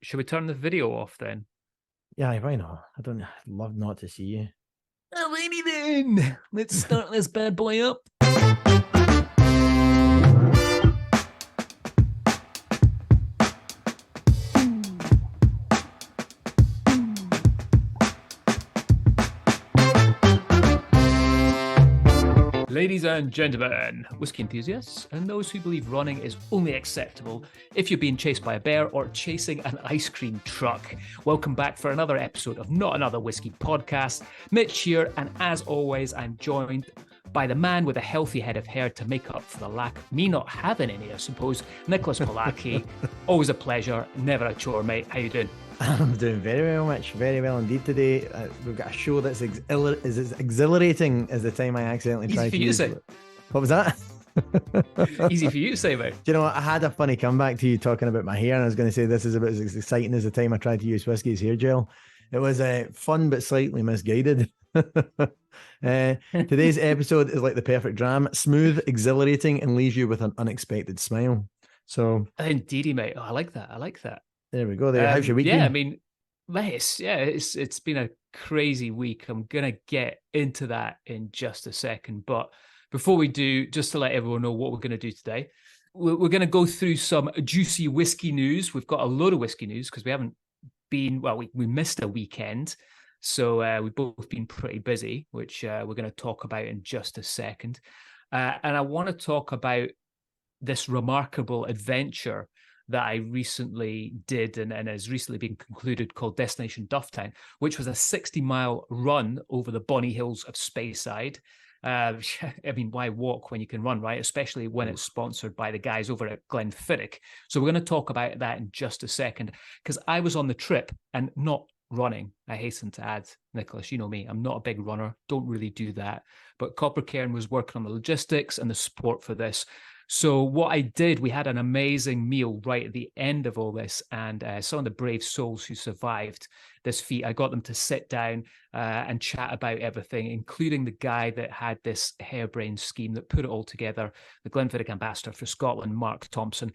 should we turn the video off then? Yeah, why not? I'd love not to see you. Alrighty then. Let's start this bad boy up. Ladies and gentlemen, whiskey enthusiasts, and those who believe running is only acceptable if you're being chased by a bear or chasing an ice cream truck. Welcome back for another episode of Not Another Whiskey Podcast. Mitch here, and as always, I'm joined by the man with a healthy head of hair to make up for the lack of me not having any, I suppose, Nicholas Polacki. Always a pleasure, never a chore, mate. How you doing? I'm doing very well, Mitch. Very well indeed today. We've got a show that's as exhilarating as the time I accidentally tried to use it. What was that? Easy for you to say, mate. Do you know what? I had a funny comeback to you talking about my hair, and I was going to say this is about as exciting as the time I tried to use Whiskey's hair gel. It was fun but slightly misguided. Today's episode is like the perfect dram: smooth, exhilarating, and leaves you with an unexpected smile. So, indeedy, mate. Oh, I like that. There we go. How's your week been? I mean, mate, it's been a crazy week. I'm gonna get into that in just a second, but before we do, just to let everyone know what we're gonna do today, we're gonna go through some juicy whiskey news. We've got a load of whiskey news because we haven't been we missed a weekend, so we've both been pretty busy, which we're gonna talk about in just a second. And I want to talk about this remarkable adventure that I recently did and has recently been concluded, called Destination Dufftown, which was a 60-mile run over the Bonny Hills of Speyside. I mean, why walk when you can run, right? Especially when it's sponsored by the guys over at Glenfiddich. So we're going to talk about that in just a second, because I was on the trip and not running. I hasten to add, Nicholas, you know me, I'm not a big runner, don't really do that. But Copper Cairn was working on the logistics and the support for this. So what I did, we had an amazing meal right at the end of all this, and some of the brave souls who survived this feat, I got them to sit down and chat about everything, including the guy that had this harebrained scheme that put it all together, the Glenfiddich ambassador for Scotland, Mark Thompson,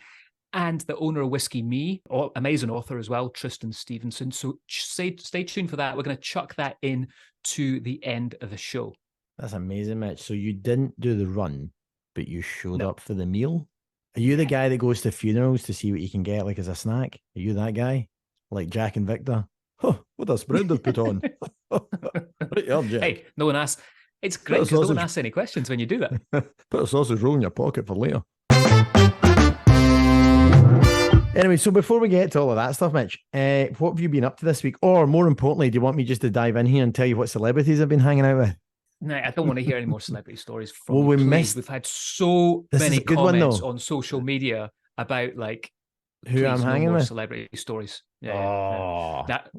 and the owner of Whiskey Me, amazing author as well, Tristan Stevenson. So stay tuned for that. We're going to chuck that in to the end of the show. That's amazing, Mitch. So you didn't do the run, but you showed up for the meal? Are you the guy that goes to funerals to see what you can get, like, as a snack? Are you that guy? Like Jack and Victor? Huh, what a spread they've put on. Right on, Jack. Hey, no one asks. It's great because no one asks any questions when you do that. Put a sausage roll in your pocket for later. Anyway, so before we get to all of that stuff, Mitch, what have you been up to this week? Or more importantly, do you want me just to dive in here and tell you what celebrities I've been hanging out with? No, I don't want to hear any more celebrity stories from well, We've had so many comments on social media about, like, who I'm hanging with. Celebrity stories. Yeah. That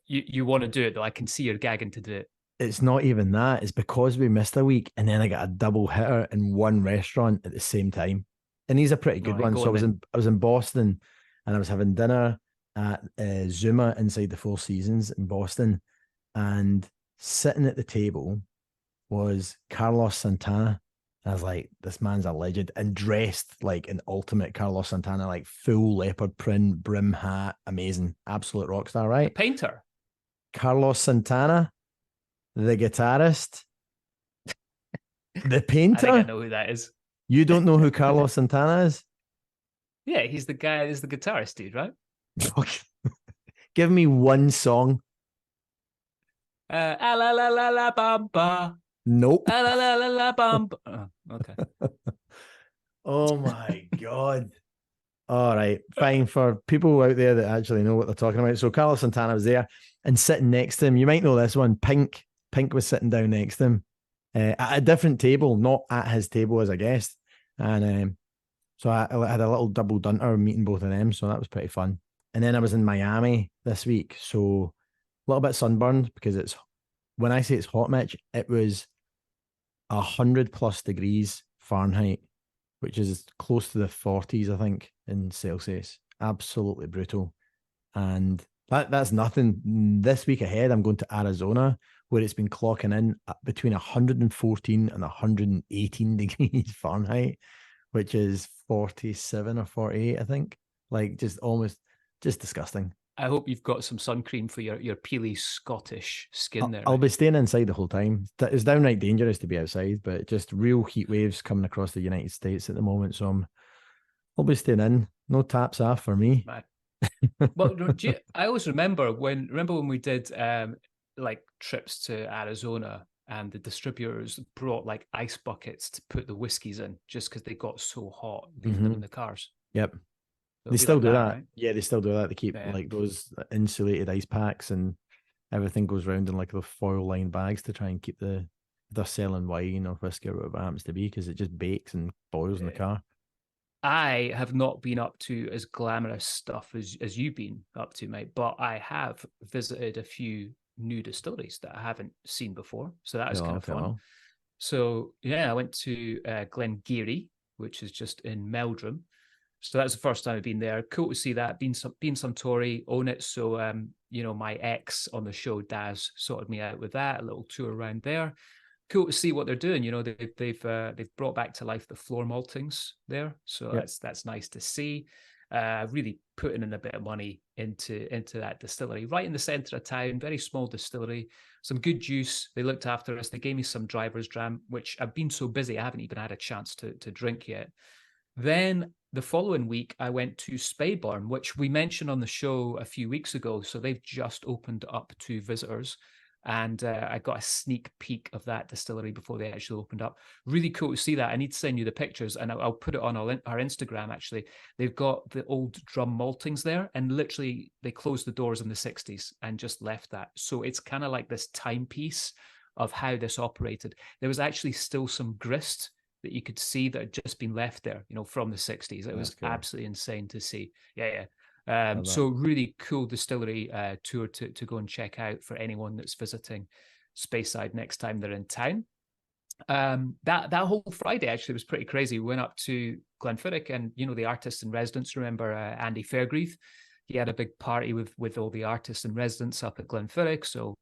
you want to do it, though. I can see you're gagging to do it. It's not even that. It's because we missed a week, and then I got a double hitter in one restaurant at the same time, and he's a pretty good one. So I was in Boston, and I was having dinner at Zuma inside the Four Seasons in Boston, and sitting at the table was Carlos Santana. I was like, this man's a legend, and dressed like an ultimate Carlos Santana, like full leopard print, brim hat, amazing, absolute rock star, right? A painter. Carlos Santana, the guitarist, the painter. I think I know who that is. You don't know who Carlos Santana is? Yeah, he's the guy, he's the guitarist dude, right? Give me one song. La la la la bamba. Nope. La la la la bamba. Oh, okay. Oh my God. All right, fine. For people out there that actually know what they're talking about. So Carlos Santana was there, and sitting next to him, you might know this one, Pink. Pink was sitting down next to him at a different table, not at his table as a guest. And so I had a little double dunter meeting both of them. So that was pretty fun. And then I was in Miami this week. So a little bit sunburned, because when I say it's hot, Mitch, it was 100+ degrees Fahrenheit, which is close to the 40s, I think, in Celsius. Absolutely brutal. And that's nothing. This week ahead, I'm going to Arizona, where it's been clocking in between 114 and 118 degrees Fahrenheit, which is 47 or 48, I think. Like, just disgusting. I hope you've got some sun cream for your peely Scottish skin there. I'll Mate. be staying inside the whole time. It's downright dangerous to be outside, but just real heat waves coming across the United States at the moment. So I'll be staying in. No taps off for me. Man. Well, I always remember when we did like trips to Arizona, and the distributors brought like ice buckets to put the whiskeys in just because they got so hot, leaving them in the cars. Yep. It'll They be still like do that. right? Yeah, they still do that. They keep Yeah. like those insulated ice packs, and everything goes round in like the foil lined bags to try and keep if they're selling wine or whiskey or whatever it happens to be, because it just bakes and boils in the car. I have not been up to as glamorous stuff as you've been up to, mate, but I have visited a few new distilleries that I haven't seen before. So that was kind of fun. So yeah, I went to Glen Garrioch, which is just in Meldrum. So that's the first time I've been there. Cool to see that. Been some Tory, own it. So my ex on the show, Daz, sorted me out with that, a little tour around there. Cool to see what they're doing. They've brought back to life the floor maltings there. So that's nice to see. Really putting in a bit of money into that distillery right in the center of town. Very small distillery, some good juice. They looked after us. They gave me some driver's dram, which I've been so busy I haven't even had a chance to drink yet. Then the following week, I went to Speyburn, which we mentioned on the show a few weeks ago. So they've just opened up to visitors. And I got a sneak peek of that distillery before they actually opened up. Really cool to see that. I need to send you the pictures, and I'll put it on our Instagram, actually. They've got the old drum maltings there, and literally they closed the doors in the 60s and just left that. So it's kind of like this timepiece of how this operated. There was actually still some grist that you could see that had just been left there, from the 60s. It was absolutely insane to see. Yeah. So really cool distillery tour to go and check out for anyone that's visiting Speyside next time they're in town. That whole Friday actually was pretty crazy. We went up to Glenfiddich, and the artists in residence. Remember Andy Fairgrieve? He had a big party with all the artists in residence up at Glenfiddich. So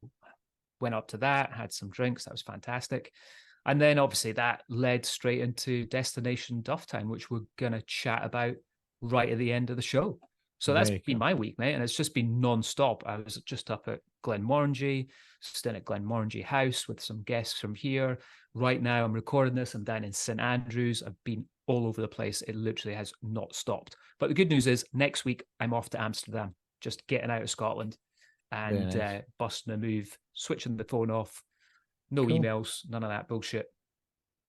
went up to that, had some drinks. That was fantastic. And then obviously that led straight into Destination Dufftown, which we're going to chat about right at the end of the show. So that's been my week, mate. And it's just been non-stop. I was just up at Glenmorangie, staying at Glenmorangie House with some guests from here. Right now I'm recording this. I'm down in St. Andrews. I've been all over the place. It literally has not stopped. But the good news is next week I'm off to Amsterdam, just getting out of Scotland and busting a move, switching the phone off. No emails, none of that bullshit.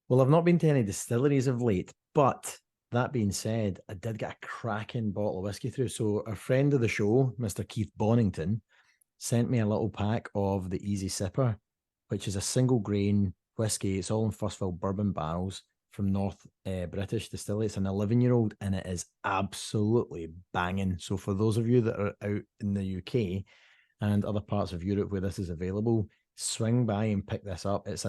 Well, I've not been to any distilleries of late, but that being said, I did get a cracking bottle of whiskey through. So a friend of the show, Mr. Keith Bonington, sent me a little pack of the Easy Sipper, which is a single grain whiskey. It's all in first fill bourbon barrels from North British Distillery. It's an 11-year-old, and it is absolutely banging. So for those of you that are out in the UK and other parts of Europe where this is available, swing by and pick this up. It's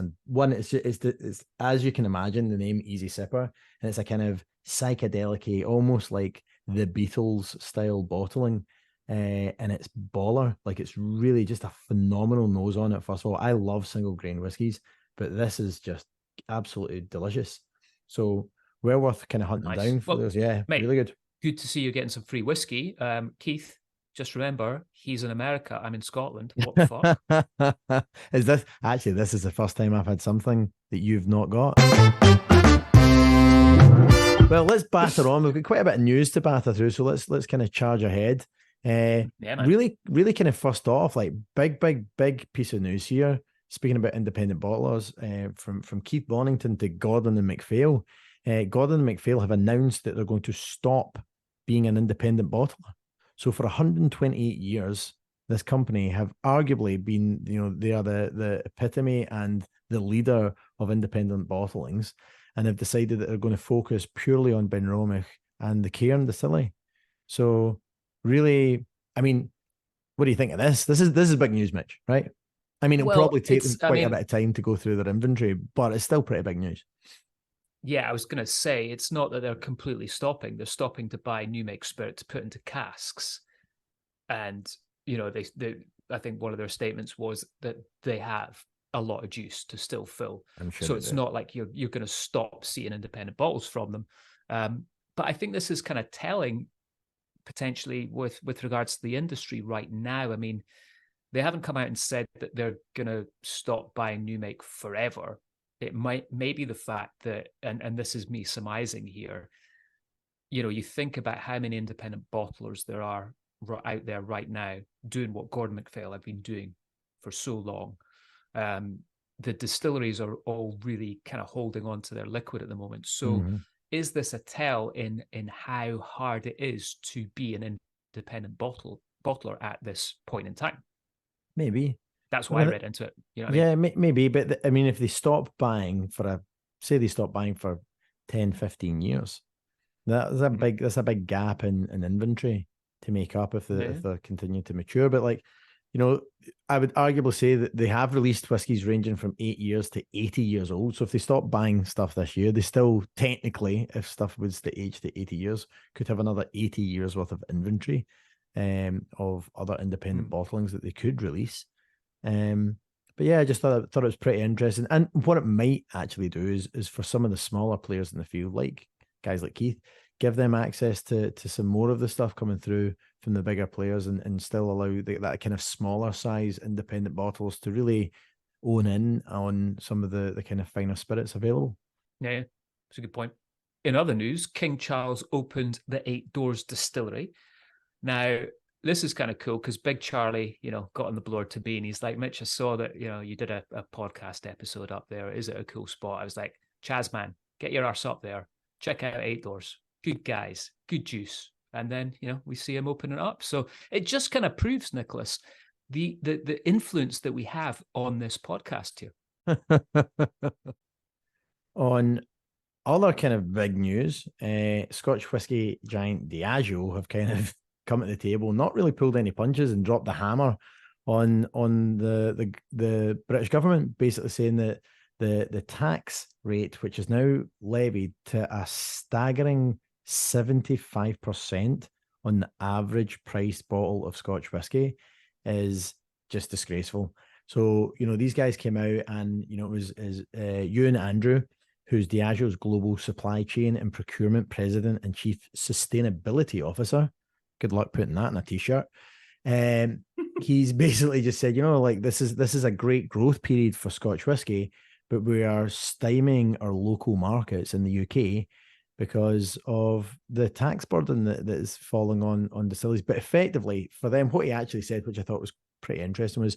as you can imagine, the name Easy Sipper, and it's a kind of psychedelic, almost like the Beatles style bottling, and it's baller. Like, it's really just a phenomenal nose on it. First of all, I love single grain whiskies, but this is just absolutely delicious. So well worth kind of hunting down for those. Yeah, mate, really good. Good to see you getting some free whiskey, Keith. Just remember, he's in America. I'm in Scotland. What the fuck? This is the first time I've had something that you've not got. Well, let's batter on. We've got quite a bit of news to batter through, so let's kind of charge ahead. Really kind of first off, like big piece of news here. Speaking about independent bottlers, from Keith Bonington to Gordon and MacPhail. Gordon and MacPhail have announced that they're going to stop being an independent bottler. So for 128 years, this company have arguably been, they are the epitome and the leader of independent bottlings, and have decided that they're going to focus purely on Benromach and the Cairn distillery. So really, I mean, what do you think of this? This is big news, Mitch, right? I mean, it'll probably take them quite a bit of time to go through their inventory, but it's still pretty big news. Yeah, I was going to say, it's not that they're completely stopping. They're stopping to buy new make spirit to put into casks. And, I think one of their statements was that they have a lot of juice to still fill. So it's not like you're going to stop seeing independent bottles from them. But I think this is kind of telling. potentially with regards to the industry right now. I mean, they haven't come out and said that they're going to stop buying new make forever. It may be the fact that, and this is me surmising here, you think about how many independent bottlers there are out there right now doing what Gordon MacPhail have been doing for so long. The distilleries are all really kind of holding on to their liquid at the moment. So is this a tell in how hard it is to be an independent bottler at this point in time? Maybe. That's what I read into it. You know what yeah, I mean? maybe. But I mean, if they stop buying say they stop buying for 10, 15 years, that's a big gap in inventory to make up if they continue to mature. But like, I would arguably say that they have released whiskies ranging from 8 years to 80 years old. So if they stop buying stuff this year, they still technically, if stuff was to age to 80 years, could have another 80 years worth of inventory of other independent bottlings that they could release. But yeah, I just thought it was pretty interesting. And what it might actually do is for some of the smaller players in the field, like guys like Keith, give them access to some more of the stuff coming through from the bigger players and still allow that kind of smaller size independent bottles to really own in on some of the kind of finer spirits available. Yeah, it's a good point. In other news, King Charles opened the 8 Doors Distillery. Now, this is kind of cool because Big Charlie, got on the blower to be, and he's like, Mitch, I saw that, you did a podcast episode up there. Is it a cool spot? I was like, Chaz, man, get your arse up there. Check out 8 Doors. Good guys, good juice. And then, we see him open it up. So it just kind of proves, Nicholas, the influence that we have on this podcast here. On other kind of big news, Scotch whisky giant Diageo have kind of come to the table, not really pulled any punches and dropped the hammer on the British government, basically saying that the tax rate, which is now levied to a staggering 75% on the average price bottle of Scotch whisky, is just disgraceful. So, these guys came out and, it was Ewan Andrew, who's Diageo's global supply chain and procurement president and chief sustainability officer. Good luck putting that in a t-shirt. He's basically just said, this is a great growth period for Scotch whisky, but we are stymieing our local markets in the UK because of the tax burden that is falling on distilleries. But effectively, for them, what he actually said, which I thought was pretty interesting, was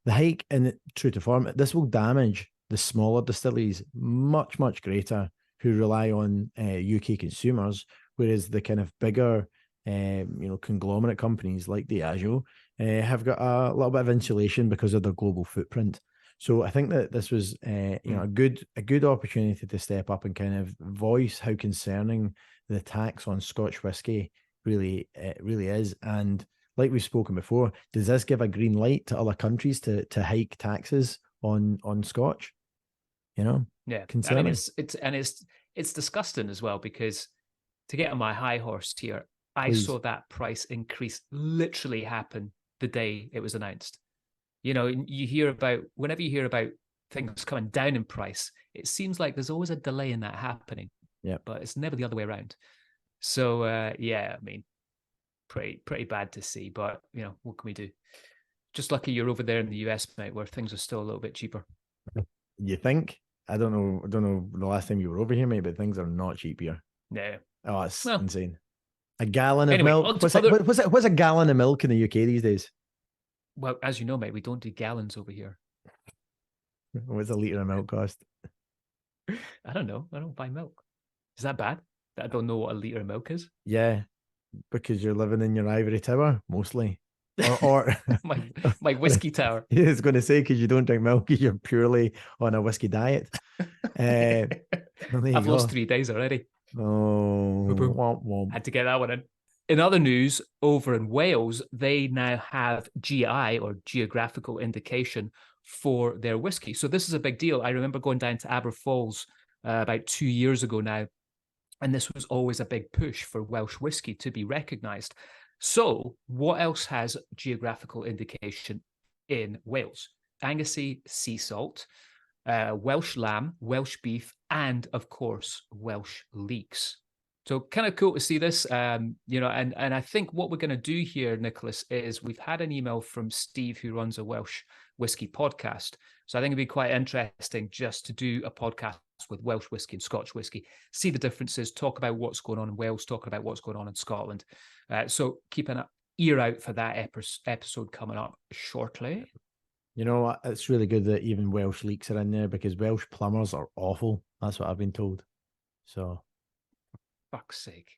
the hike, and true to form, this will damage the smaller distilleries much, much greater, who rely on UK consumers, whereas the kind of bigger conglomerate companies like Diageo have got a little bit of insulation because of their global footprint. So I think that this was a good opportunity to step up and kind of voice how concerning the tax on Scotch whisky really is. And like we've spoken before, does this give a green light to other countries to hike taxes on Scotch? Yeah, concerning. I mean, it's disgusting as well, because to get on my high horse here, I saw that price increase literally happen the day it was announced. Whenever you hear about things coming down in price, it seems like there's always a delay in that happening. Yeah, but it's never the other way around. So yeah, I mean, pretty bad to see, but what can we do? Just lucky you're over there in the US, mate, where things are still a little bit cheaper. You think? I don't know the last time you were over here, mate, but things are not cheap here. No. Oh, it's insane. A gallon of milk. What's a gallon of milk in the UK these days? Well, as you know, mate, we don't do gallons over here. What's a litre of milk cost? I don't know. I don't buy milk. Is that bad? That I don't know what a litre of milk is? Yeah, because you're living in your ivory tower, mostly. Or my whiskey tower. I was going to say, because you don't drink milk, you're purely on a whiskey diet. I've lost 3 days already. Oh, womp, womp. Had to get that one in. In other news, over in Wales, they now have GI, or geographical indication, for their whiskey. So this is a big deal. I remember going down to Aberfalls about 2 years ago now, and this was always a big push for Welsh whiskey to be recognised. So what else has geographical indication in Wales? Anglesey sea salt, Welsh lamb, Welsh beef, and of course, Welsh leeks. So kind of cool to see this, you know, and I think what we're going to do here, Nicholas, is we've had an email from Steve who runs a Welsh whiskey podcast. So I think it'd be quite interesting just to do a podcast with Welsh whiskey and Scotch whiskey, see the differences, talk about what's going on in Wales, talk about what's going on in Scotland. So keep an ear out for that episode coming up shortly. You know what? It's really good that even Welsh leeks are in there because Welsh plumbers are awful. That's what I've been told. So, fuck's sake.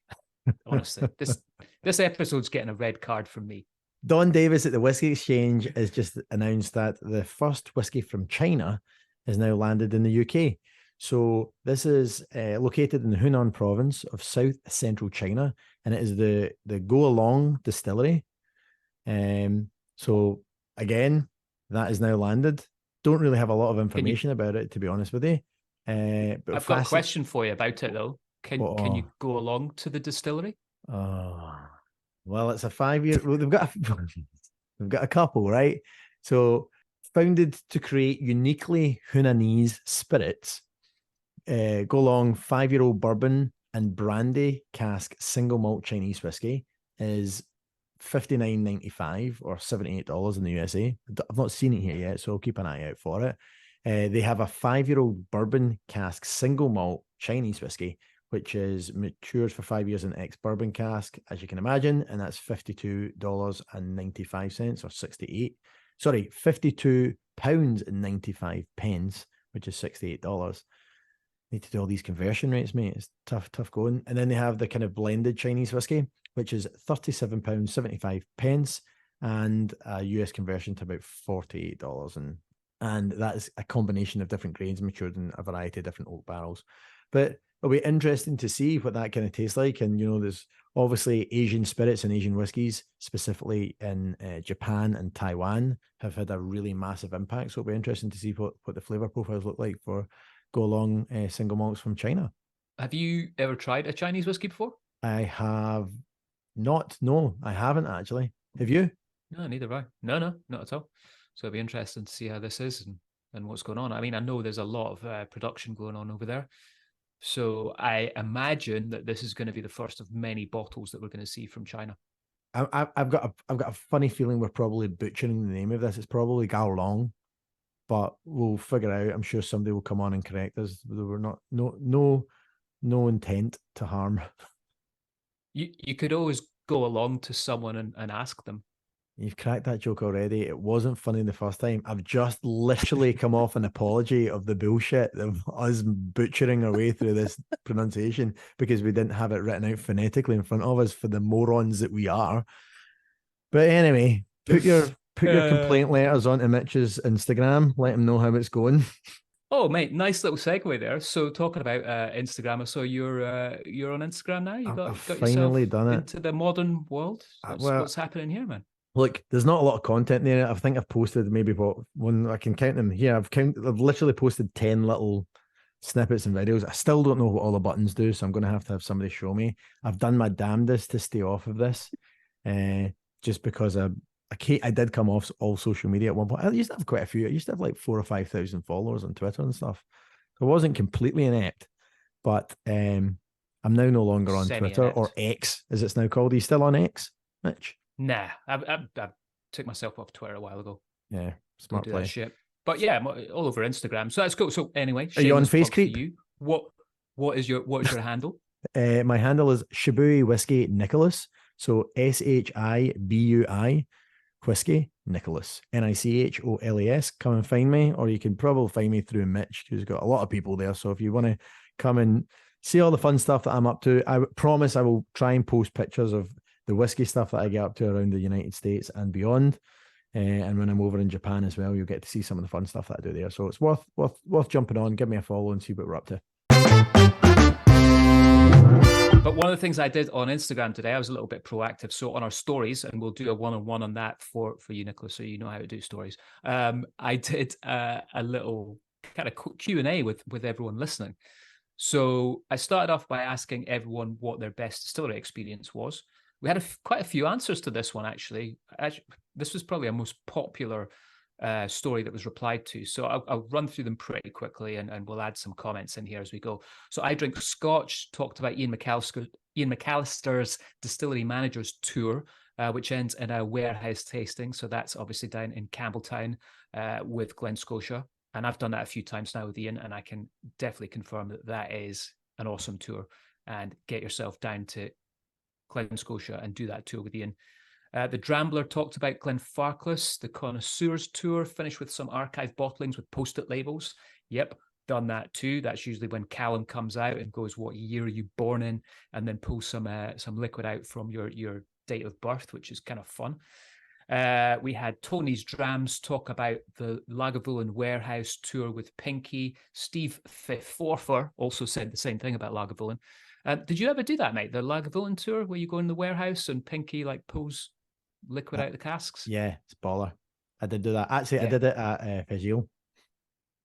Honestly, this episode's getting a red card from me. Don Davis at the Whisky Exchange has just announced that the first whiskey from China has now landed in the UK. So this is located in the Hunan province of South Central China, and it is the Go Along distillery. So again, that is now landed. Don't really have a lot of information about it, to be honest with you. But I've got a question for you about it though. Can you go along to the distillery? Oh, well, it's a 5-year. Well, they've got a couple, right? So, founded to create uniquely Hunanese spirits, Go Along 5-year-old bourbon and brandy cask single malt Chinese whiskey is $59.95 or $78 in the USA. I've not seen it here yet, so I'll keep an eye out for it. They have a 5-year-old bourbon cask single malt Chinese whiskey, which is matured for 5 years in ex-bourbon cask, as you can imagine, and that's £52.95 or 68. Sorry, £52.95, which is $68. Need to do all these conversion rates, mate. It's tough going. And then they have the kind of blended Chinese whiskey, which is £37.75, and a US conversion to about $48. And that is a combination of different grains matured in a variety of different oak barrels. But it'll be interesting to see what that kind of tastes like. And, you know, there's obviously Asian spirits and Asian whiskies, specifically in Japan and Taiwan, have had a really massive impact. So it'll be interesting to see what the flavor profiles look like for Go Along single malts from China. Have you ever tried a Chinese whiskey before? I have not. No, I haven't actually. Have you? No, neither have I. No, not at all. So it'll be interesting to see how this is and what's going on. I mean, I know there's a lot of production going on over there. So I imagine that this is going to be the first of many bottles that we're going to see from China. I've got a funny feeling we're probably butchering the name of this. It's probably Gao Long, but we'll figure out. I'm sure somebody will come on and correct us. There were no intent to harm. You could always go along to someone and ask them. You've cracked that joke already. It wasn't funny the first time. I've just literally come off an apology of the bullshit of us butchering our way through this pronunciation because we didn't have it written out phonetically in front of us for the morons that we are. But anyway, put your complaint letters onto Mitch's Instagram. Let him know how it's going. Oh, mate, nice little segue there. So talking about Instagram, I saw you're on Instagram now. I've finally done it into the modern world. What's happening here, man? Look, there's not a lot of content there. I think I've posted maybe one. I can count them here. I've literally posted 10 little snippets and videos. I still don't know what all the buttons do, so I'm going to have somebody show me. I've done my damnedest to stay off of this, just because I did come off all social media at one point. I used to have quite a few. I used to have like 4,000 or 5,000 followers on Twitter and stuff. So I wasn't completely inept, but I'm now no longer on Twitter or X, as it's now called. Are you still on X, Mitch? Nah, I took myself off Twitter a while ago. Yeah, smart play. Shit. But yeah, I'm all over Instagram. So that's cool. So anyway, are you on FaceCreep? What is your handle? My handle is Shibui Whisky Nicholas. So SHIBUI Whisky Nicholas, NICHOLAS. Come and find me, or you can probably find me through Mitch, who's got a lot of people there. So if you want to come and see all the fun stuff that I'm up to, I promise I will try and post pictures of the whiskey stuff that I get up to around the United States and beyond. And when I'm over in Japan as well, you'll get to see some of the fun stuff that I do there. So it's worth jumping on. Give me a follow and see what we're up to. But one of the things I did on Instagram today, I was a little bit proactive. So on our stories, and we'll do a one-on-one on that for you, Nicholas, so you know how to do stories. I did a little kind of Q&A with everyone listening. So I started off by asking everyone what their best distillery experience was. We had quite a few answers to this one, actually. This was probably our most popular story that was replied to. So I'll run through them pretty quickly, and we'll add some comments in here as we go. So I Drink Scotch talked about Ian McAllister's Distillery Managers Tour, which ends in a warehouse tasting. So that's obviously down in Campbelltown with Glen Scotia. And I've done that a few times now with Ian, and I can definitely confirm that that is an awesome tour. And get yourself down to Glen Scotia and do that tour with Ian. The Drambler talked about Glenfarclas, the Connoisseurs Tour, finished with some archive bottlings with post-it labels. Yep, done that too. That's usually when Callum comes out and goes, what year are you born in? And then pulls some liquid out from your date of birth, which is kind of fun. We had Tony's Drams talk about the Lagavulin Warehouse Tour with Pinky. Steve Forfer also said the same thing about Lagavulin. Did you ever do that, mate? The Lagavulin Tour where you go in the warehouse and Pinky like pulls liquid out of the casks? Yeah, it's baller. I did do that. Actually, Yeah. I did it at Regale.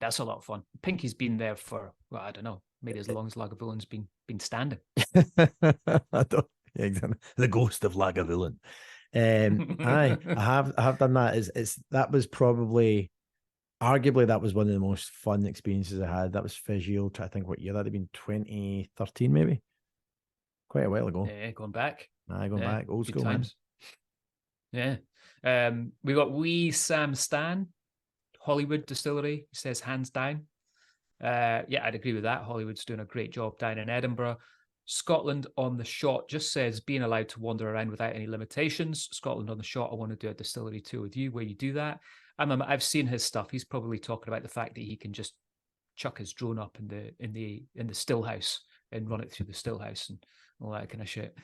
That's a lot of fun. Pinky's been there for, well, I don't know, maybe as long as Lagavulin's been standing. Yeah, exactly. The ghost of Lagavulin. I have done that. That was probably, arguably, that was one of the most fun experiences I had. That was Regale. I think what year that'd have been, 2013 maybe. Quite a while ago. Yeah, going back. Going back, old school times. Man. Yeah. We got Wee Sam Stan, Hollywood Distillery. He says hands down. Yeah, I'd agree with that. Hollywood's doing a great job down in Edinburgh. Scotland on the Shot just says being allowed to wander around without any limitations. Scotland on the Shot, I want to do a distillery tour with you where you do that. I've seen his stuff. He's probably talking about the fact that he can just chuck his drone up in the still house and run it through the still house and all that kind of shit.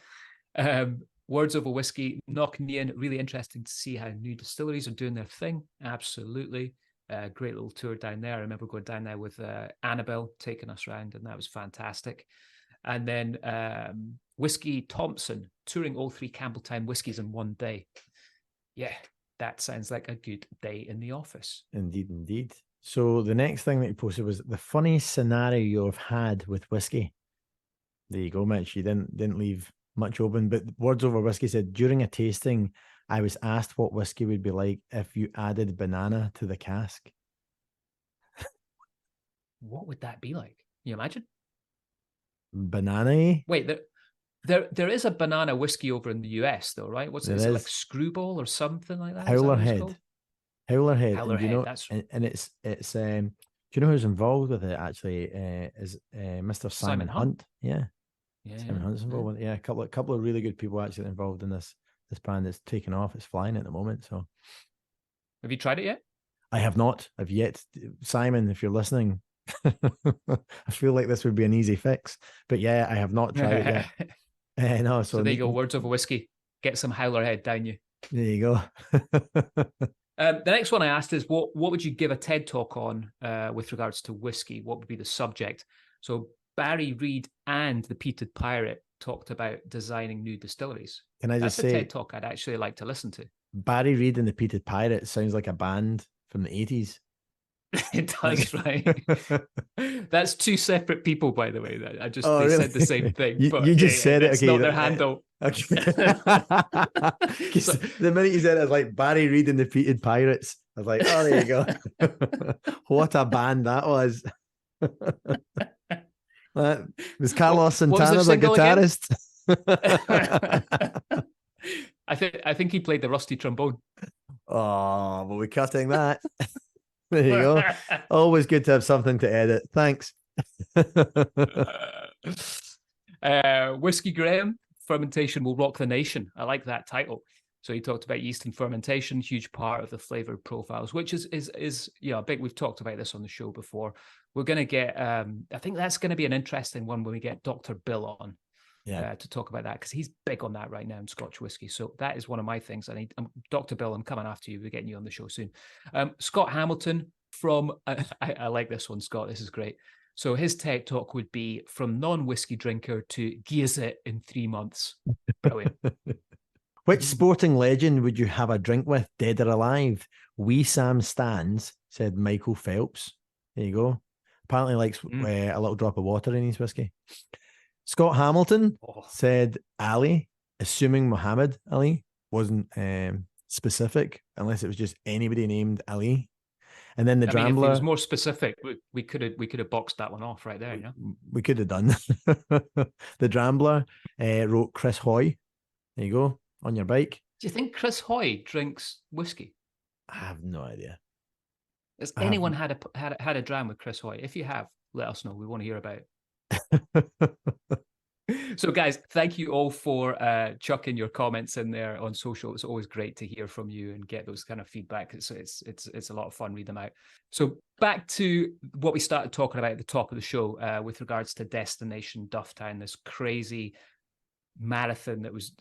Words Over Whiskey, knocking me in. Really interesting to see how new distilleries are doing their thing. Absolutely. Great little tour down there. I remember going down there with Annabelle taking us around, and that was fantastic. And then Whiskey Thompson, touring all 3 Campbelltown whiskies in one day. Yeah, that sounds like a good day in the office. Indeed, indeed. So the next thing that you posted was the funniest scenario you've had with whiskey. There you go, Mitch. You didn't leave much open, but Words Over Whiskey said, during a tasting, I was asked what whiskey would be like if you added banana to the cask. What would that be like? Can you imagine? Banana-y? Wait, there is a banana whiskey over in the US though, right? What's it? Is it like Screwball or something like that? Howler Head. Howler Head. Howler and, you Head, know, that's and it's do you know who's involved with it actually? Is Mr. Simon Hunt. Yeah. Simon Hunt's involved with it. Yeah, a couple of really good people actually involved in this brand that's taken off. It's flying at the moment. So have you tried it yet? I have not. I've yet. Simon, if you're listening, I feel like this would be an easy fix. But yeah, I have not tried it yet. No, so there you go. Words Over Whiskey. Get some Howler Head down you. There you go. The next one I asked is what would you give a TED talk on with regards to whiskey? What would be the subject? So Barry Reed and the Peated Pirate talked about designing new distilleries. Can I just say, that's a TED talk I'd actually like to listen to. Barry Reed and the Peated Pirate sounds like a band from the 80s. It does, right? That's 2 separate people, by the way. They really? said the same thing. You just said it. It's okay, not their handle. Okay. So, the minute you said it, I was like Barry Reed and the Peated Pirates. I was like, oh, there you go. What a band that was. Was Carlos Santana the guitarist? I think he played the rusty trombone. Oh, well, we're cutting that. There you go. Always good to have something to edit. Thanks. Whiskey Graham, Fermentation Will Rock the Nation. I like that title. So he talked about yeast and fermentation, huge part of the flavor profiles, which is big. We've talked about this on the show before. We're going to get, I think that's going to be an interesting one when we get Dr. Bill on to talk about that, because he's big on that right now in Scotch whiskey. So that is one of my things. Dr. Bill, I'm coming after you. We're getting you on the show soon. Scott Hamilton from, I like this one, Scott. This is great. So his TED talk would be from non-whiskey drinker to gears it in 3 months. Brilliant. Which sporting legend would you have a drink with, dead or alive? Wee Sam Stands, said Michael Phelps. There you go. Apparently likes a little drop of water in his whiskey. Scott Hamilton said Ali, assuming Muhammad Ali wasn't specific unless it was just anybody named Ali. And then the I mean, if it Drambler, was more specific, we could have boxed that one off right there. You know, we could have done. The Drambler wrote Chris Hoy. There you go, on your bike. do you think Chris Hoy drinks whiskey? I have no idea. Has anyone had a dram with Chris Hoy? If you have, let us know. We want to hear about it. So, guys, thank you all for chucking your comments in there on social. It's always great to hear from you and get those kind of feedback. It's a lot of fun. Read them out. So, back to what we started talking about at the top of the show with regards to Destination Dufftown, this crazy marathon that was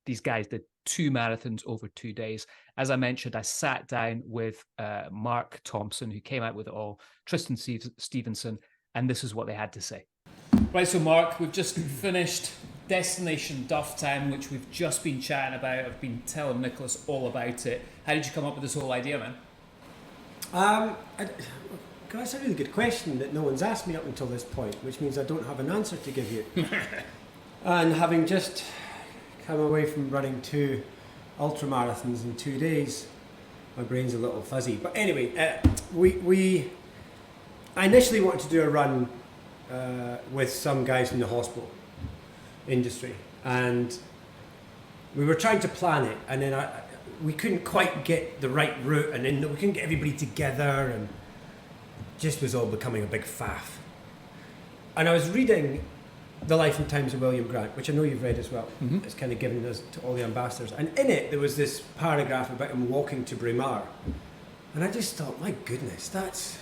these guys did 2 marathons over 2 days. As I mentioned, I sat down with Mark Thompson, who came out with it all, Tristan Stevenson, and this is what they had to say. Right, so Mark, we've just finished Destination Dufftown, which we've just been chatting about. I've been telling Nicholas all about it. How did you come up with this whole idea, man? That's a really good question that no one's asked me up until this point, which means I don't have an answer to give you. And having just come away from running 2 ultramarathons in 2 days, my brain's a little fuzzy. But anyway, I initially wanted to do a run with some guys from the hospital industry, and we were trying to plan it, and then we couldn't quite get the right route, and then we couldn't get everybody together, and it just was all becoming a big faff. And I was reading The Life and Times of William Grant, which I know you've read as well. Mm-hmm. It's kind of given us to all the ambassadors, and in it there was this paragraph about him walking to Braemar, and I just thought, my goodness, that's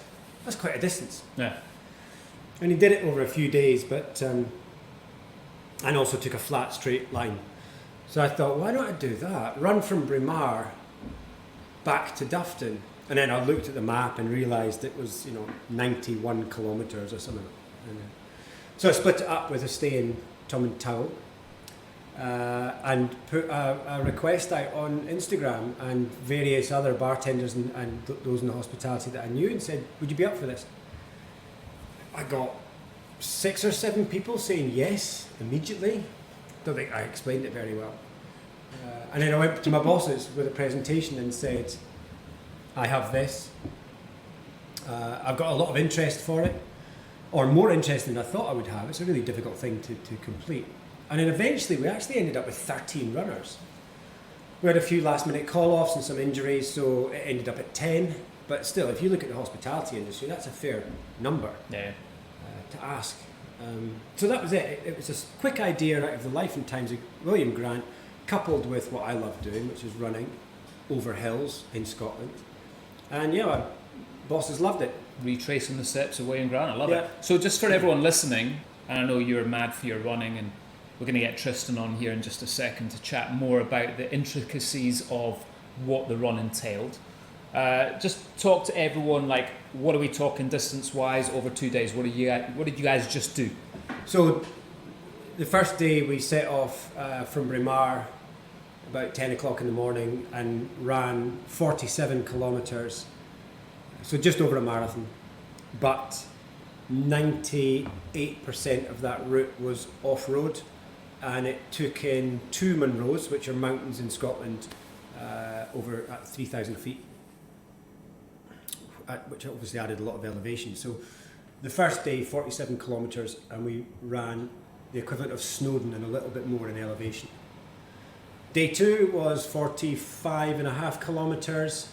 quite a distance. Yeah. And he did it over a few days, but and also took a flat straight line. So I thought, why don't I do that? Run from Braemar back to Dufftown. And then I looked at the map and realised it was, 91 kilometres or something. So I split it up with a stay in Tantalize and put a request out on Instagram, and various other bartenders and those in the hospitality that I knew, and said, would you be up for this? I got 6 or 7 people saying yes immediately. Don't think I explained it very well. And then I went to my bosses with a presentation and said, I have this. I've got a lot of interest for it, or more interest than I thought I would have. It's a really difficult thing to complete. And then eventually we actually ended up with 13 runners. We had a few last minute call-offs and some injuries, so it ended up at 10. But still, if you look at the hospitality industry, that's a fair number. Yeah. To ask. So that was it. It was a quick idea out of the life and times of William Grant, coupled with what I love doing, which is running over hills in Scotland. And my bosses loved it. Retracing the steps of William Grant, I love it. So just for everyone listening, and I know you're mad for your running, and we're going to get Tristan on here in just a second to chat more about the intricacies of what the run entailed. Just talk to everyone, like, what are we talking distance-wise over 2 days? What did you guys just do? So the first day we set off from Braemar about 10 o'clock in the morning and ran 47 kilometres, so just over a marathon, but 98% of that route was off-road, and it took in 2 Munros, which are mountains in Scotland, over at 3,000 feet. Which obviously added a lot of elevation. So the first day, 47 kilometres, and we ran the equivalent of Snowdon and a little bit more in elevation. Day 2 was 45.5 kilometres,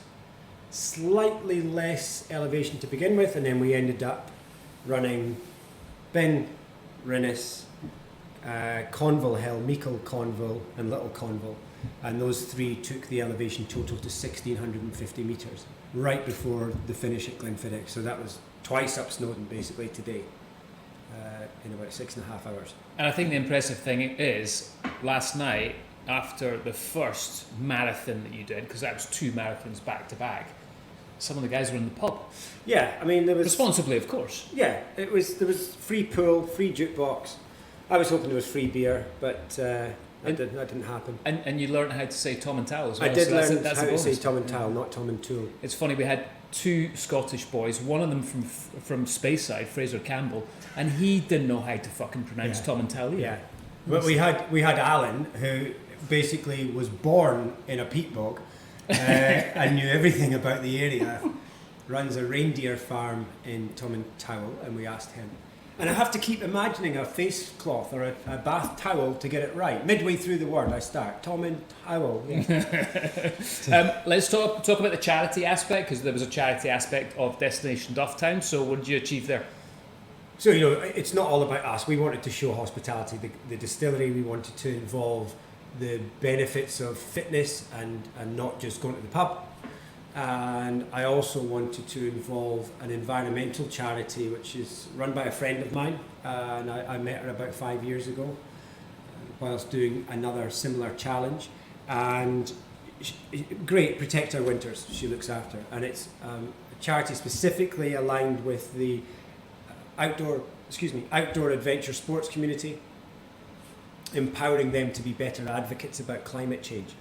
slightly less elevation to begin with, and then we ended up running Ben Rinnis, Conville Hill, Meikle Conville and Little Conville, and those 3 took the elevation total to 1,650 metres right before the finish at Glenfiddich. So that was twice up Snowdon basically today, in about 6.5 hours. And I think the impressive thing is, last night, after the first marathon that you did, because that was 2 marathons back to back, some of the guys were in the pub. Yeah, I mean, there was... Responsibly, of course. Yeah, there was free pool, free jukebox. I was hoping there was free beer, but that didn't happen. And you learned how to say Tom and Tal as well. I did learn how to say Tom and Tal, not Tom and Tool. It's funny, we had 2 Scottish boys, one of them from Speyside, Fraser Campbell, and he didn't know how to fucking pronounce Tom and Tal either. Yeah, but we had Alan, who basically was born in a peat bog, I knew everything about the area. Runs a reindeer farm in Towel, and we asked him. And I have to keep imagining a face cloth or a bath towel to get it right. Midway through the word, I start. Towel. Yeah. Let's talk about the charity aspect, because there was a charity aspect of Destination Dufftown. So what did you achieve there? So, it's not all about us. We wanted to show hospitality. The distillery, we wanted to involve the benefits of fitness and not just going to the pub. And I also wanted to involve an environmental charity, which is run by a friend of mine. And I met her about 5 years ago whilst doing another similar challenge. And great, Protect Our Winters, she looks after. And it's a charity specifically aligned with the outdoor adventure sports community, empowering them to be better advocates about climate change.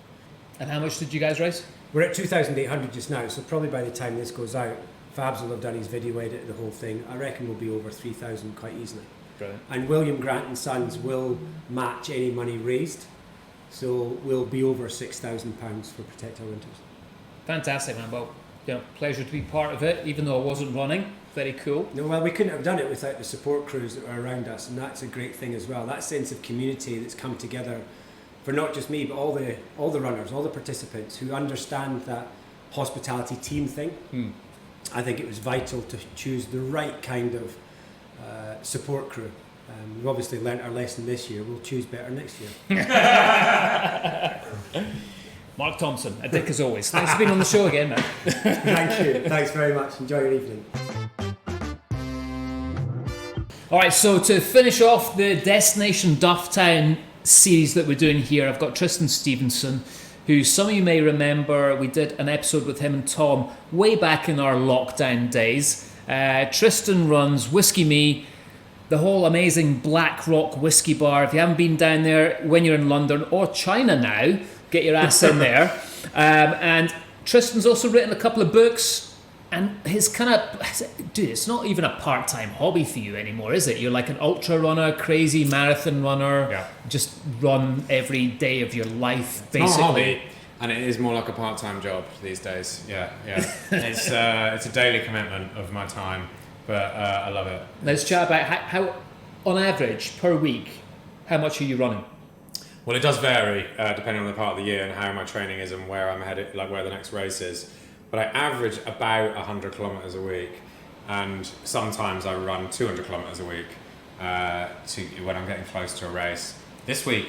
And how much did you guys raise? We're at 2,800 just now, so probably by the time this goes out, Fabs will have done his video edit, the whole thing. I reckon we'll be over 3,000 quite easily. Brilliant. And William Grant and Sons will match any money raised, so we'll be over £6,000 for Protect Our Winters. Fantastic, man. Well, pleasure to be part of it, even though I wasn't running. Very cool. No, well, we couldn't have done it without the support crews that were around us, and that's a great thing as well. That sense of community that's come together for not just me, but all the runners, all the participants who understand that hospitality team thing. I think it was vital to choose the right kind of support crew. We've obviously learnt our lesson this year. We'll choose better next year. Mark Thompson, a dick as always. Thanks for being on the show again, man. Thank you. Thanks very much. Enjoy your evening. All right, so to finish off the Destination Dufftown series that we're doing here, I've got Tristan Stevenson, who some of you may remember, we did an episode with him and Tom way back in our lockdown days. Tristan runs Whisky Me, the whole amazing Black Rock whiskey bar. If you haven't been down there when you're in London or China now, get your ass in there. And Tristan's also written a couple of books. And his dude, it's not even a part-time hobby for you anymore, is it? You're like an ultra runner, crazy marathon runner. Yeah. Just run every day of your life, basically. It's not a hobby, and it is more like a part-time job these days. Yeah. It's a daily commitment of my time, but I love it. Let's chat about how, on average, per week, how much are you running? Well, it does vary depending on the part of the year and how my training is and where I'm headed, like where the next race is. But I average about 100 kilometers a week, and sometimes I run 200 kilometers a week when I'm getting close to a race. This week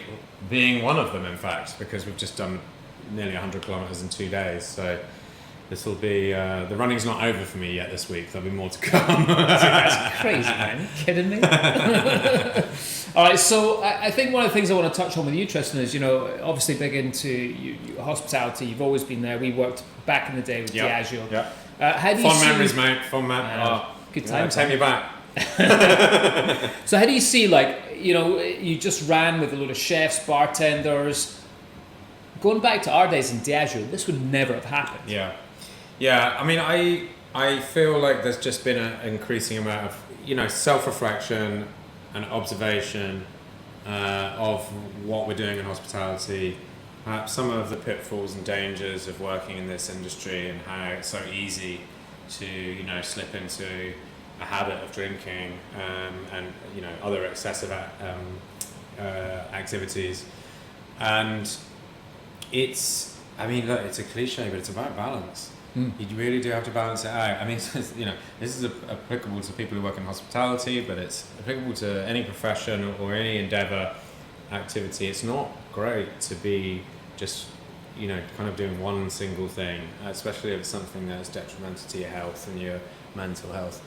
being one of them, in fact, because we've just done nearly 100 kilometers in 2 days. So this will be the running's not over for me yet this week. There'll be more to come. That's crazy, man. Are you kidding me? All right, so I think one of the things I want to touch on with you, Tristan, is, obviously big into hospitality. You've always been there. We worked back in the day with Diageo. Yeah. How do you see... memories, mate. Fun memories. Good times. Take me back. So how do you see, you just ran with a load of chefs, bartenders. Going back to our days in Diageo, this would never have happened. Yeah. I mean, I feel like there's just been an increasing amount of, self-reflection and observation of what we're doing in hospitality, perhaps some of the pitfalls and dangers of working in this industry, and how it's so easy to slip into a habit of drinking and other excessive activities. And it's a cliche, but it's about balance. You really do have to balance it out. I mean, this is applicable to people who work in hospitality, but it's applicable to any profession or any endeavor, activity. It's not great to be just, kind of doing one single thing, especially if it's something that's detrimental to your health and your mental health.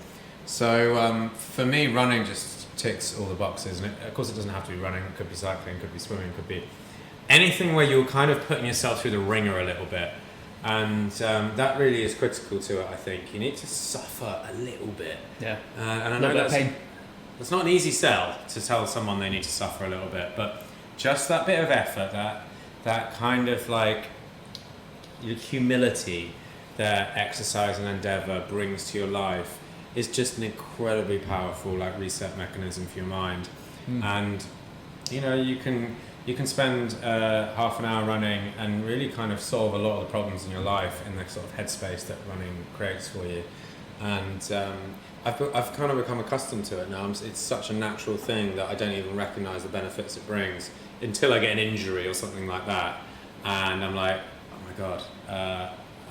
So for me, running just ticks all the boxes. And of course, it doesn't have to be running. It could be cycling, it could be swimming, it could be anything where you're kind of putting yourself through the ringer a little bit. And that really is critical to it, I think. You need to suffer a little bit. Yeah. And I know that's not an easy sell to tell someone they need to suffer a little bit, but just that bit of effort, that kind of humility that exercise and endeavor brings to your life is just an incredibly powerful reset mechanism for your mind. And you you can spend half an hour running and really kind of solve a lot of the problems in your life in the sort of headspace that running creates for you. And I've kind of become accustomed to it now. It's such a natural thing that I don't even recognise the benefits it brings until I get an injury or something like that. And I'm like, oh my God,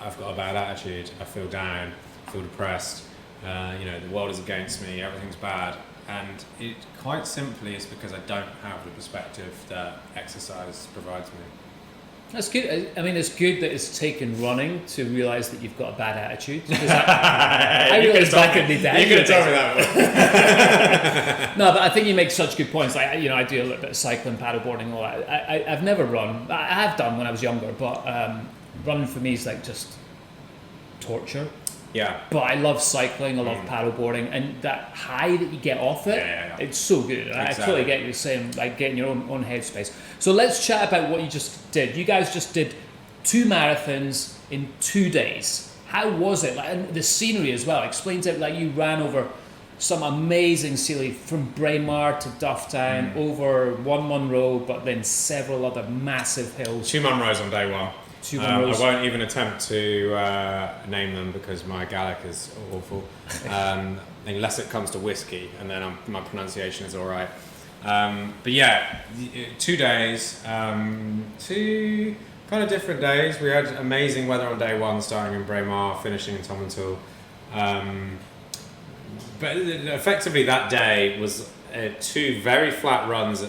I've got a bad attitude. I feel down, I feel depressed. The world is against me, everything's bad. And it quite simply is because I don't have the perspective that exercise provides me. That's good. I mean, it's good that it's taken running to realise that you've got a bad attitude. I realised back in the day. You could have told me that. No, but I think you make such good points. Like, I do a little bit of cycling, paddleboarding, all that. I've never run. I have done when I was younger, but running for me is like just torture. Yeah. But I love cycling, I love paddleboarding, and that high that you get off it, it's so good. Exactly. I totally get you saying, like, getting your own headspace. So let's chat about what you just did. You guys just did 2 marathons in 2 days. How was it? Like, and the scenery as well. Explain to it, like, you ran over some amazing scenery from Braemar to Dufftown, over one Munro, but then several other massive hills. 2 Munros on day one. I won't even attempt to name them because my Gaelic is awful, unless it comes to whiskey, and then my pronunciation is all right. But yeah, 2 days, 2 kind of different days. We had amazing weather on day one, starting in Braemar, finishing in Tomintoul. But effectively that day was 2 very flat runs,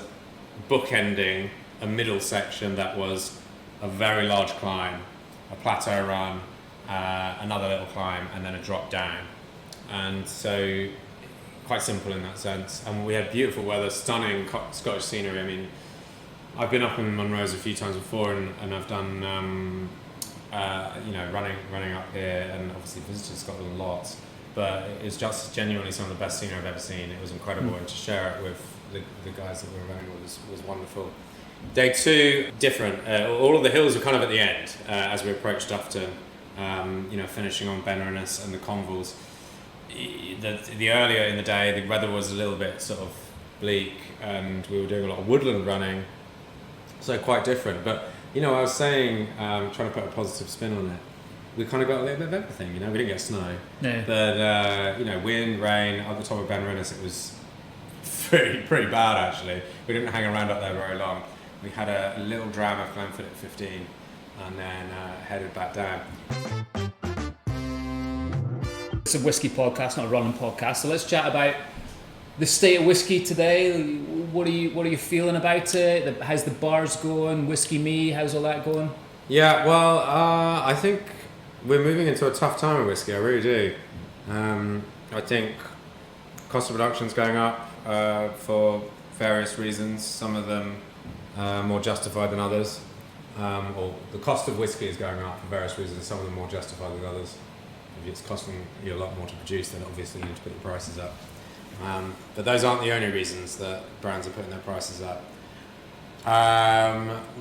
bookending a middle section that was a very large climb, a plateau run, another little climb, and then a drop down. And so quite simple in that sense. And we had beautiful weather, stunning Scottish scenery. I mean, I've been up in Munros a few times before, and I've done running up here, and obviously visited Scotland lots. But it's just genuinely some of the best scenery I've ever seen. It was incredible, and to share it with the guys that we were running with was wonderful. Day 2, different. All of the hills were kind of at the end as we approached Dufftown, finishing on Ben Innes and the Convals. The earlier in the day, the weather was a little bit sort of bleak, and we were doing a lot of woodland running, so quite different. But, I was saying, trying to put a positive spin on it, we kind of got a little bit of everything, we didn't get snow. No. But, wind, rain, at the top of Ben Innes it was pretty bad actually. We didn't hang around up there very long. We had a little dram of Glenfiddich at 15 and then headed back down. It's a whiskey podcast, not a running podcast. So let's chat about the state of whiskey today. What are you feeling about it? How's the bars going? Whiskey Me, how's all that going? Yeah, well, I think we're moving into a tough time of whiskey. I really do. I think cost of production's going up for various reasons. Some of them more justified than others, or the cost of whiskey is going up for various reasons, some of them more justified than others. If it's costing you a lot more to produce, then obviously you need to put your prices up. But those aren't the only reasons that brands are putting their prices up.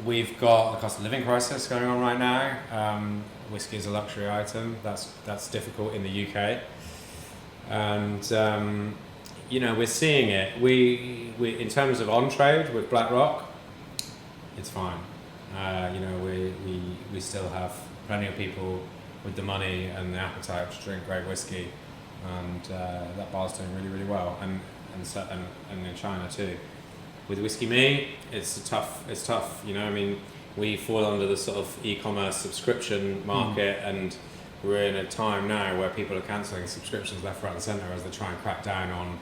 We've got the cost of living crisis going on right now. Whiskey is a luxury item, that's difficult in the UK. And we're seeing it. We in terms of on trade with Black Rock, it's fine. We still have plenty of people with the money and the appetite to drink great whiskey, and that bar's doing really, really well. And in China too. With Whisky Me, it's tough. We fall under the sort of e-commerce subscription market, and we're in a time now where people are cancelling subscriptions left, right, and centre as they try and crack down on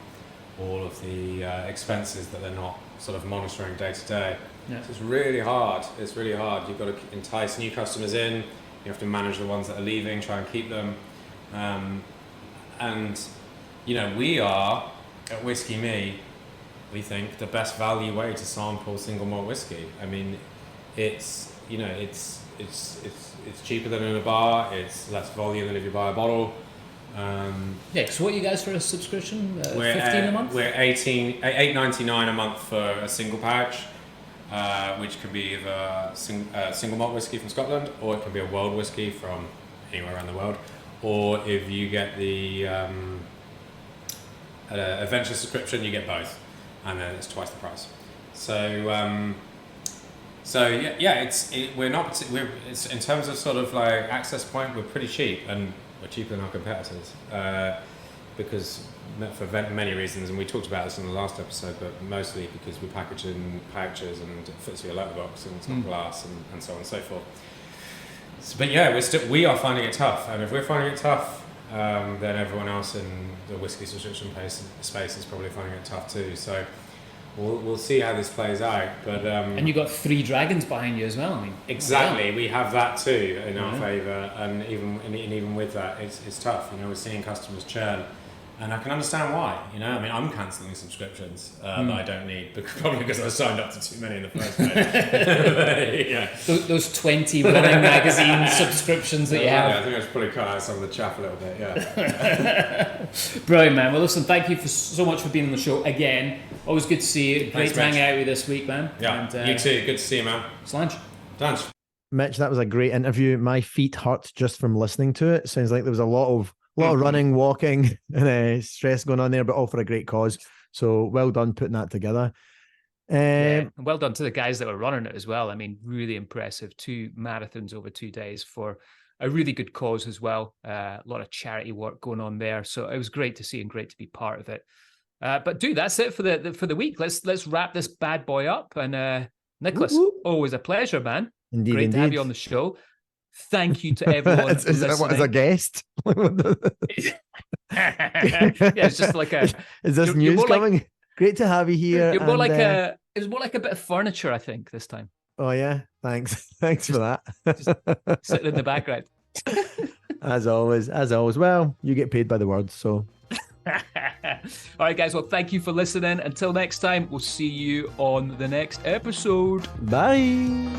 all of the expenses that they're not sort of monitoring day to day. Yeah. So it's really hard. You've got to entice new customers in. You have to manage the ones that are leaving, try and keep them. We are at Whisky Me, we think, the best value way to sample single malt whiskey. I mean, it's cheaper than in a bar. It's less volume than if you buy a bottle. So what are you guys for a subscription? 15 a month? We're $8.99 a month for a single pouch, which can be either single malt whiskey from Scotland, or it can be a world whiskey from anywhere around the world. Or if you get the adventure subscription, you get both, and then it's twice the price. So So it's in terms of sort of like access point, we're pretty cheap, and we're cheaper than our competitors because for many reasons, and we talked about this in the last episode, but mostly because we package in pouches and it fits your letterbox and top glass and so on and so forth. So, but yeah, we are finding it tough, and if we're finding it tough, then everyone else in the whiskey subscription space is probably finding it tough too. So we'll see how this plays out. But and you got 3 dragons behind you as well. I mean, exactly, we have that too in our favour, and even with that, it's tough. You know, we're seeing customers churn. And I can understand why, you know. I mean, I'm cancelling subscriptions that I don't need, probably because I signed up to too many in the first place. Yeah. Those 20 running magazine subscriptions that you have. Yeah, I think I should probably cut out some of the chaff a little bit, yeah. Brilliant, man. Well, listen, thank you so much for being on the show again. Always good to see you. Great to hang out with you this week, man. Yeah, and, you too. Good to see you, man. Slange. Thanks. Mitch, that was a great interview. My feet hurt just from listening to it. Sounds like there was a lot of running, walking, and stress going on there, but all for a great cause. So well done putting that together. And well done to the guys that were running it as well. I mean, really impressive. 2 marathons over 2 days for a really good cause as well. A lot of charity work going on there. So it was great to see and great to be part of it. But dude, that's it for the week. Let's wrap this bad boy up. And Nicholas, always a pleasure, man. Great to have you on the show. Thank you to everyone. Is that what, as a guest? It's just like a. Is this news coming? Like, great to have you here. You're more like it was more like a bit of furniture, I think, this time. Oh yeah, thanks for that. Just sitting in the background. As always. Well, you get paid by the word, so. All right, guys. Well, thank you for listening. Until next time, we'll see you on the next episode. Bye.